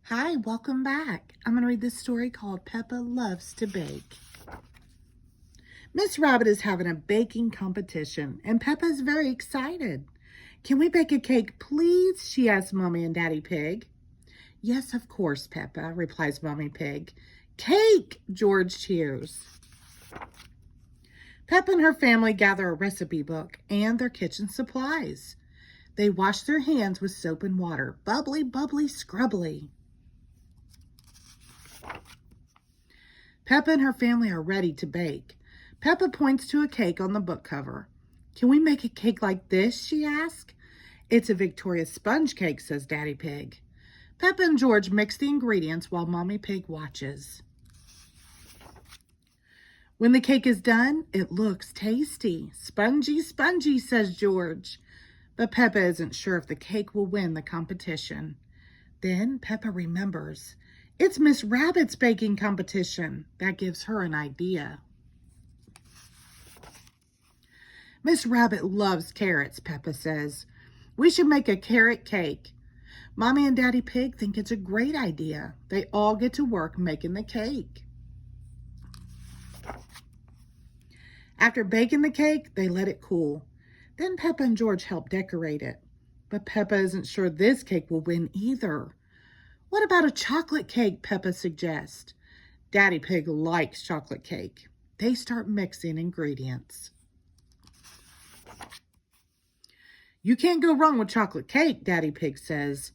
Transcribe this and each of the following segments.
Hi, welcome back. I'm going to read this story called Peppa Loves to Bake. Miss Rabbit is having a baking competition, and Peppa is very excited. Can we bake a cake, please? She asks Mommy and Daddy Pig. Yes, of course, Peppa, replies Mommy Pig. Cake! George cheers. Peppa and her family gather a recipe book and their kitchen supplies. They wash their hands with soap and water. Bubbly, bubbly, scrubbly. Peppa and her family are ready to bake. Peppa points to a cake on the book cover. Can we make a cake like this, she asks. It's a Victoria sponge cake, says Daddy Pig. Peppa and George mix the ingredients while Mommy Pig watches. When the cake is done, it looks tasty. Spongy, spongy, says George. But Peppa isn't sure if the cake will win the competition. Then Peppa remembers. It's Miss Rabbit's baking competition. That gives her an idea. Miss Rabbit loves carrots, Peppa says. We should make a carrot cake. Mommy and Daddy Pig think it's a great idea. They all get to work making the cake. After baking the cake, they let it cool. Then Peppa and George help decorate it. But Peppa isn't sure this cake will win either. What about a chocolate cake, Peppa suggests. Daddy Pig likes chocolate cake. They start mixing ingredients. You can't go wrong with chocolate cake, Daddy Pig says.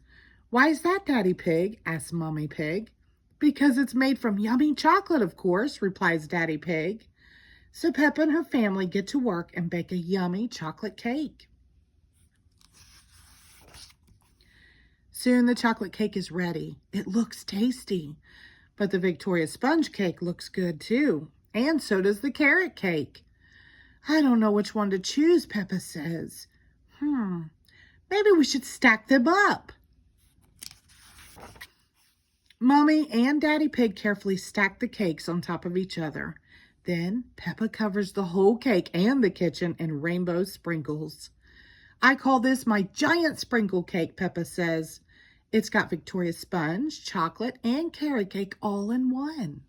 Why is that, Daddy Pig? Asks Mommy Pig. Because it's made from yummy chocolate, of course, replies Daddy Pig. So Peppa and her family get to work and bake a yummy chocolate cake. Soon the chocolate cake is ready. It looks tasty. But the Victoria sponge cake looks good too. And so does the carrot cake. I don't know which one to choose, Peppa says. Maybe we should stack them up. Mommy and Daddy Pig carefully stack the cakes on top of each other. Then Peppa covers the whole cake and the kitchen in rainbow sprinkles. I call this my giant sprinkle cake, Peppa says. It's got Victoria sponge, chocolate, and carrot cake all in one.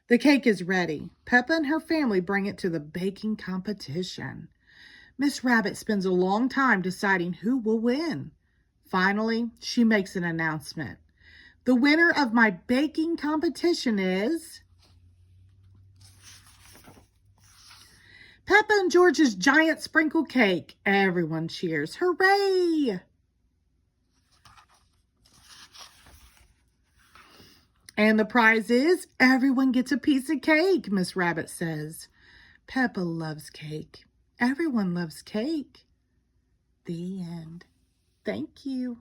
The cake is ready. Peppa and her family bring it to the baking competition. Miss Rabbit spends a long time deciding who will win. Finally, she makes an announcement. The winner of my baking competition is Peppa and George's giant sprinkle cake. Everyone cheers. Hooray! And the prize is everyone gets a piece of cake, Miss Rabbit says. Peppa loves cake. Everyone loves cake. The end. Thank you.